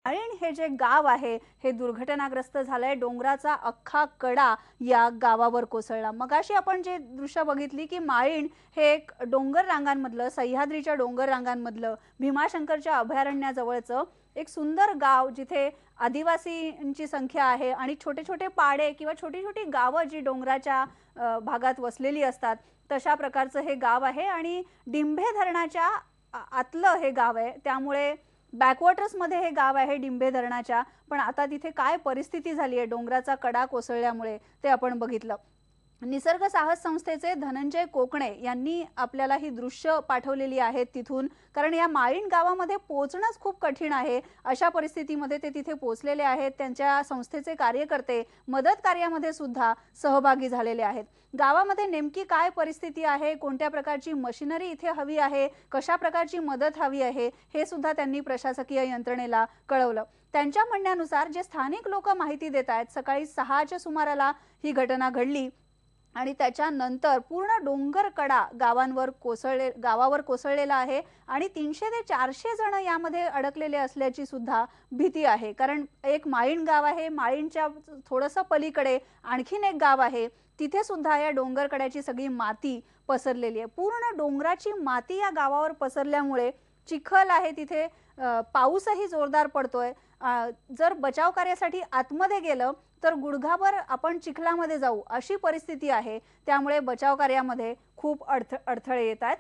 माळीण हे जे गाव आहे हे दुर्घटनाग्रस्त झालंय। डोंगराचा अख्खा कडा या गावावर कोसळला। मगाशी आपण जे दृश्य बघितली की माळीण हे एक डोंगर रांगांमधलं, सह्याद्रीच्या डोंगर रांगांमधलं, भीमाशंकरच्या अभयारण्याजवळचं एक सुंदर गाव, जिथे आदिवासींची संख्या आहे आणि छोटे छोटे पाडे किंवा छोटी छोटी गावं जी डोंगराच्या भागात वसलेली असतात, तशा प्रकारचं हे गाव आहे। आणि डिंभे धरणाच्या आतलं हे गाव आहे, त्यामुळे बॅकवॉटर्स मध्ये हे गाव आहे डिंभे धरणाच्या। पण आता तिथे काय परिस्थिती झाली आहे डोंगराचा कडा कोसळल्यामुळे ते आपण बघितलं। निसर्ग साहस संस्थेचे धनंजय कोकणे यांनी आपल्याला ही दृश्य पाठवलेली आहेत तिथून, कारण या माळीण गावामध्ये पोहोचणंच खूप कठीण आहे। अशा परिस्थितीमध्ये ते तिथे पोहोचलेले आहेत। त्यांच्या संस्थेचे कार्यकर्ते मदत कार्यामध्ये सुद्धा सहभागी झालेले आहेत। गावामध्ये नेमकी काय परिस्थिती आहे, कोणत्या प्रकारची मशिनरी इथे हवी आहे, कशा प्रकारची मदत हवी आहे, हे सुद्धा त्यांनी प्रशासकीय यंत्रणेला कळवलं। त्यांच्या म्हणण्यानुसार जे स्थानिक लोक माहिती देत आहेत, सकाळी 6च्या सुमाराला ही घटना घडली आणि त्याच्यानंतर पूर्ण डोंगर कडा गावावर कोसळलेला आहे आणि 300 ते 400 जण यामध्ये अडकलेले असल्याची सुद्धा भीती आहे। कारण एक माळीण गाव आहे, माळीणच्या थोडंसं पलीकडे आणखीन एक गाव आहे, तिथे सुद्धा या डोंगर कड्याची सगळी माती पसरलेली आहे। पूर्ण डोंगराची माती या गावावर पसरल्यामुळे चिखल आहे तिथे, पाऊसही जोरदार पडतोय। जर बचाव कार्यासाठी आतमध्ये गेलं तर गुडघाभर आपण चिखलामध्ये जाऊ अशी परिस्थिती आहे। त्यामुळे बचाव कार्यामध्ये खूप अडथळे येत आहेत।